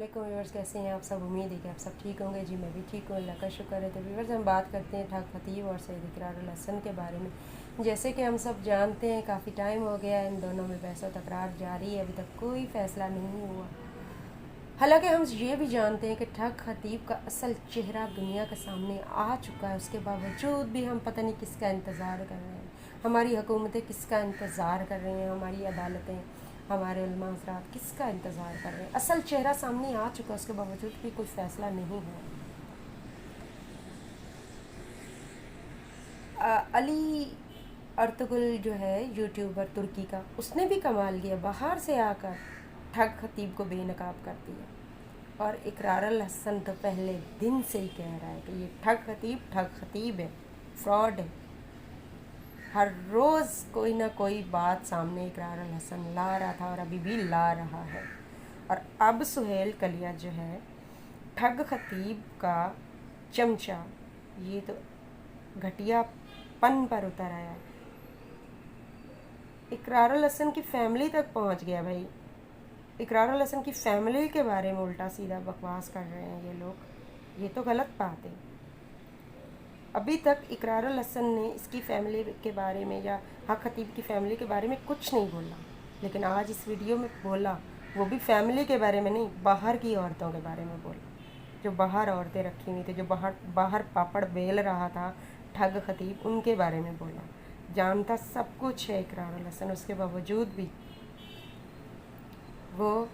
वालेकुम व्यूअर्स, कैसे हैं आप सब। उम्मीद है कि आप सब ठीक होंगे। जी मैं भी ठीक हूँ, अल्लाह का शुक्र है। तो व्यूअर्स, हम बात करते हैं ठग खतीब और सईद इकरारुल हसन के बारे में। जैसे कि हम सब जानते हैं, काफ़ी टाइम हो गया इन दोनों में बहस व तकरार जारी है, अभी तक कोई फ़ैसला नहीं हुआ। हालांकि हम ये भी जानते हैं कि ठग खतीब का असल चेहरा दुनिया के सामने आ चुका है, उसके बावजूद भी हम पता नहीं किसका इंतज़ार कर रहे हैं। हमारी हुकूमतें किसका इंतज़ार कर रही हैं, हमारी अदालतें, हमारे उलमा हज़रात किसका इंतज़ार कर रहे हैं। असल चेहरा सामने आ चुका है, उसके बावजूद भी कोई फ़ैसला नहीं हुआ। अली अर्तुगरुल जो है यूट्यूबर तुर्की का, उसने भी कमाल किया, बाहर से आकर ठग खतीब को बेनकाब कर दिया। और इकरारुल हसन तो पहले दिन से ही कह रहा है कि ये ठग खतीब है, फ्रॉड है। हर रोज़ कोई ना कोई बात सामने इकरारुल हसन ला रहा था और अभी भी ला रहा है। और अब सुहेल कलिया जो है ठग खतीब का चमचा, ये तो घटियापन पर उतर आया। इकरारुल हसन की फैमिली तक पहुंच गया भाई। इकरारुल हसन की फैमिली के बारे में उल्टा सीधा बकवास कर रहे हैं ये लोग, ये तो गलत बात है। अभी तक इकरारुल हसन ने इसकी फैमिली के बारे में या हक खतीब की फ़ैमिली के बारे में कुछ नहीं बोला, लेकिन आज इस वीडियो में बोला, वो भी फैमिली के बारे में नहीं, बाहर की औरतों के बारे में बोला। जो बाहर औरतें रखी हुई थी, जो बाहर पापड़ बेल रहा था ठग खतीब, उनके बारे में बोला। जानता सब कुछ है इकरारुल हसन, उसके बावजूद भी वो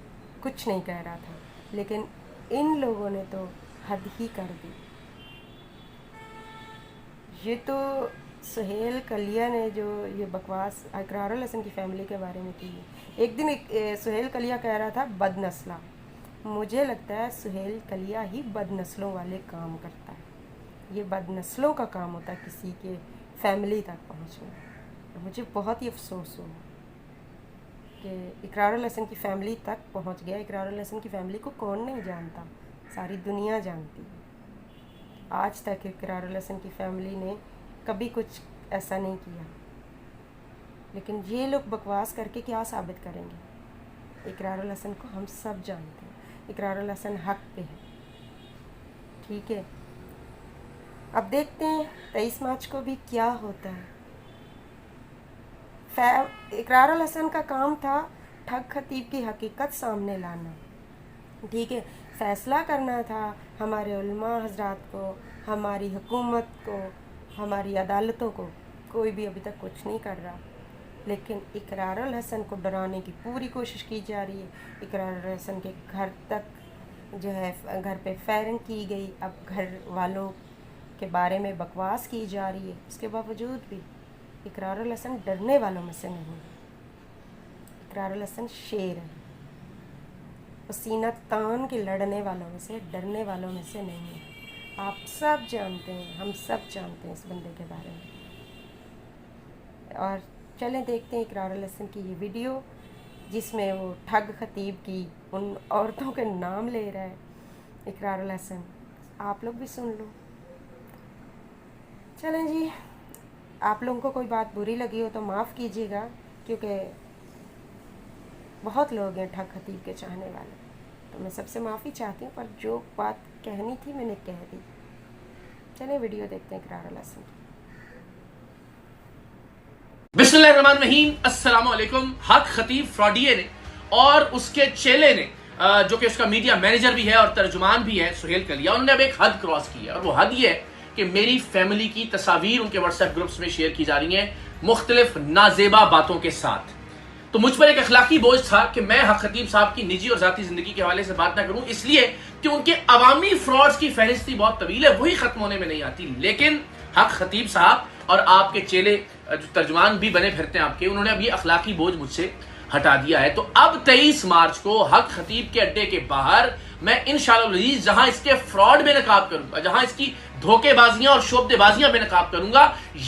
कुछ नहीं कह रहा था। लेकिन इन लोगों ने तो हद ही कर दी। ये तो सुहेल कलिया ने जो ये बकवास इकरारुल हसन की फ़ैमिली के बारे में की है। एक दिन सुहेल कलिया कह रहा था बदनस्ला। मुझे लगता है सुहेल कलिया ही बदनस्लों वाले काम करता है। ये बदनस्लों का काम होता है किसी के फैमिली तक पहुंचना। मुझे बहुत ही अफसोस हुआ कि इकरारुल हसन की फ़ैमिली तक पहुंच गया। इकरारुल हसन की फ़ैमिली को कौन नहीं जानता, सारी दुनिया जानती है। आज तक इकरारुल हसन की फ़ैमिली ने कभी कुछ ऐसा नहीं किया, लेकिन ये लोग बकवास करके क्या साबित करेंगे। इकरारुल हसन को हम सब जानते हैं, इकरारुल हसन हक पे है, ठीक है। अब देखते हैं 23 मार्च को भी क्या होता है। इकरारुल हसन का काम था ठग खतीब की हकीकत सामने लाना, ठीक है। फ़ैसला करना था हमारे उलमा हज़रात को, हमारी हुकूमत को, हमारी अदालतों को। कोई भी अभी तक कुछ नहीं कर रहा, लेकिन इकरारुल हसन को डराने की पूरी कोशिश की जा रही है। इकरारुल हसन के घर तक जो है, घर पे फायरिंग की गई। अब घर वालों के बारे में बकवास की जा रही है। उसके बावजूद भी इकरारुल हसन डरने वालों में से नहीं है। इकरारुल हसन शेर है, सीना तान के लड़ने वालों में से, डरने वालों में से नहीं है। आप सब जानते हैं, हम सब जानते हैं इस बंदे के बारे में। और चलें देखते हैं इकरारुल हसन की ये वीडियो, जिसमें वो ठग खतीब की उन औरतों के नाम ले रहा है इकरारुल हसन। आप लोग भी सुन लो। चलें जी, आप लोगों को कोई बात बुरी लगी हो तो माफ़ कीजिएगा, क्योंकि बहुत लोग हैं ठग खतीब के चाहने वाले, तो मैं सबसे माफ़ी चाहती हूँ, पर जो बात कहनी थी मैंने कह दी। चलिए वीडियो देखते हैं इकरारुल हसन की। बिस्मिल्लाहिर्रहमानिर्रहीम, अस्सलाम वालेकुम। हक खतीब फ्रॉडिये ने और उसके चेले ने, जो कि उसका मीडिया मैनेजर भी है और तर्जुमान भी है, सुहेल कलिया, उन्होंने अब एक हद क्रॉस की है। और वो हद ये है कि मेरी फैमिली की तस्वीर उनके व्हाट्सएप ग्रुप्स में शेयर की जा रही हैं मुख्तलिफ नाजेबा बातों के साथ। तो मुझ पर एक अखलाकी बोझ था कि मैं हक खतीब साहब की निजी और जाती जिंदगी के हवाले से बात ना करूं, इसलिए कि उनके अवामी फ्रॉड्स की फहरिस्ती बहुत तवील है, वही खत्म होने में नहीं आती। लेकिन हक खतीब साहब और आपके चेले जो तर्जुमान भी बने फिरते हैं आपके, उन्होंने अब ये अखलाकी बोझ मुझसे हटा दिया है। तो अब 23 मार्च को हक खतीब के अड्डे के बाहर मैं इंशाअल्लाह जहां इसके फ्रॉड में नकाब करूंगा, जहां इसकी धोखेबाजियां और शोबदेबाजियां में नकाब करूंगा,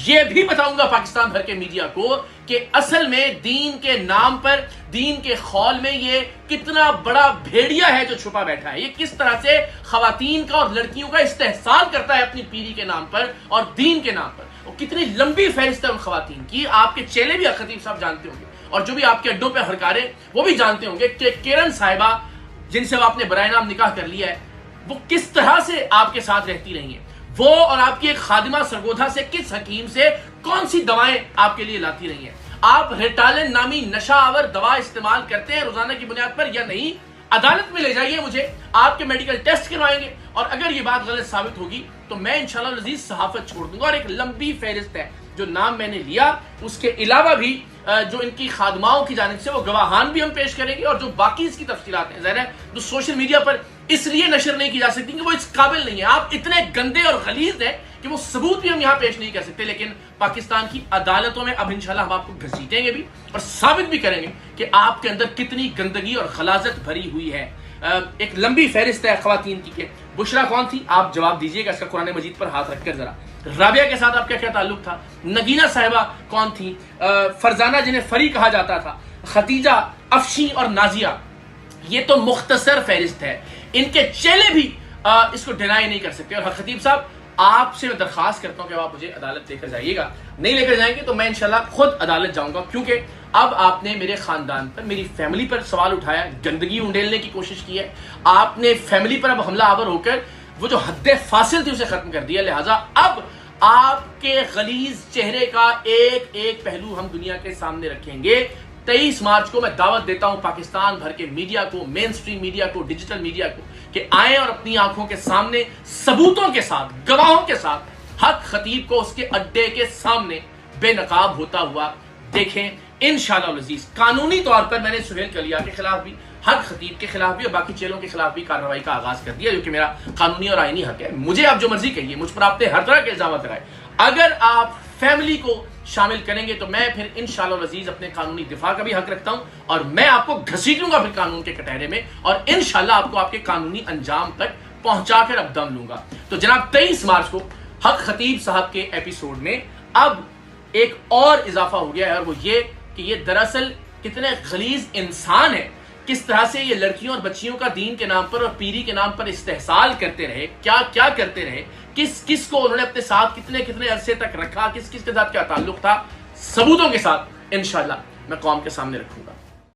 ये भी बताऊंगा पाकिस्तान भर के मीडिया को कि असल में दीन के नाम पर, दीन के खौल में ये कितना बड़ा भेड़िया है जो छुपा बैठा है। ये किस तरह से खवातीन का और लड़कियों का इस्तेहसाल करता है अपनी पीरी के नाम पर और दीन के नाम पर। और कितनी लंबी फहरिस्त है उन खवातीन की, आपके चेले भी खतीब साहब जानते होंगे, और जो भी आपके अड्डों पर हड़कारे वो भी जानते होंगे कि किरण साहिबा जिनसे आपने बराए नाम निकाह कर लिया है, वो किस तरह से आपके साथ रहती रही हैं, वो और आपकी एक खादिमा सरगोधा से किस हकीम से कौन सी दवाएं आपके लिए लाती रही हैं, आप रिटालिन नामी नशा आवर दवा इस्तेमाल करते हैं रोजाना की बुनियाद पर या नहीं, अदालत में ले जाइए मुझे, आपके मेडिकल टेस्ट करवाएंगे और अगर ये बात गलत साबित होगी तो मैं इंशाल्लाह अज़ीज सहाफत छोड़ दूंगा। और एक लंबी फहरिस्त है जो नाम मैंने लिया, उसके अलावा भी जो इनकी खादमाओं की जानिब से वो गवाहान भी हम पेश करेंगे और जो बाकी इसकी तफसीलात हैं, ज़ाहिर है जो सोशल मीडिया पर इसलिए नशर नहीं की जा सकती कि वो इस काबिल नहीं है, आप इतने गंदे और गलीज हैं कि वो सबूत भी हम यहाँ पेश नहीं कर सकते, लेकिन पाकिस्तान की अदालतों में अब इंशाल्लाह हम आपको घसीटेंगे भी और साबित भी करेंगे कि आपके अंदर कितनी गंदगी और खलाजत भरी हुई है। एक लंबी फहरिस्त है खवातीन की के बुशरा कौन थी, आप जवाब दीजिएगा इसका कुरान मजीद पर हाथ रखकर जरा। राबिया के साथ आपका क्या ताल्लुक था, नगीना साहिबा कौन थी, फरजाना जिन्हें फरी कहा जाता था, खतीजा, अफशी और नाजिया, ये तो मुख्तसर फहरिस्त है, इनके चेले भी इसको डिनाई नहीं कर सकते। और खतीब साहब आपसे मैं दरखास्त करता हूं कि आप मुझे अदालत लेकर जाइएगा, नहीं लेकर जाएंगे तो मैं इंशाल्लाह खुद अदालत जाऊंगा, क्योंकि अब आपने मेरे खानदान पर, मेरी फैमिली पर सवाल उठाया, गंदगी उंडेलने की कोशिश की है, आपने फैमिली पर अब हमला आवर होकर वो जो हद फासिल थी उसे खत्म कर दिया, लिहाजा अब आपके गलीज चेहरे का एक एक पहलू हम दुनिया के सामने रखेंगे। 23 मार्च को मैं दावत देता हूं पाकिस्तान भर के मीडिया को, मेन स्ट्रीम मीडिया को, डिजिटल मीडिया को, कि आए और अपनी आंखों के सामने सबूतों के साथ, गवाहों के साथ हक खतीब को उसके अड्डे के सामने बेनकाब होता हुआ देखें इंशाअल्लाह अज़ीज। कानूनी तौर पर मैंने सुहेल कलिया के खिलाफ भी, हक खतीब के खिलाफ भी और बाकी चेलों के खिलाफ भी कार्रवाई का आगाज कर दिया, जो कि मेरा कानूनी और आईनी हक है। मुझे आप जो मर्जी कहिए, मुझ पर आपने हर तरह के इल्जाम लगाए, अगर आप फैमिली को शामिल करेंगे तो मैं फिर इंशाअल्लाह अज़ीज अपने कानूनी दिफा का भी हक रखता हूं और मैं आपको घसीटूंगा फिर कानून के कटहरे में और इंशाअल्लाह आपको आपके कानूनी अंजाम तक पहुंचाकर अब दम लूंगा। तो जनाब 23 मार्च को हक खतीब साहब के एपिसोड में अब एक और इजाफा हो गया है और वो ये कि ये दरअसल कितने गलीज इंसान है, किस तरह से ये लड़कियों और बच्चियों का दीन के नाम पर और पीरी के नाम पर इस्तेहसाल करते रहे, क्या क्या करते रहे, किस किस को उन्होंने अपने साथ कितने कितने अरसे तक रखा, किस किस के साथ क्या ताल्लुक था, सबूतों के साथ इंशाअल्लाह मैं कौम के सामने रखूंगा।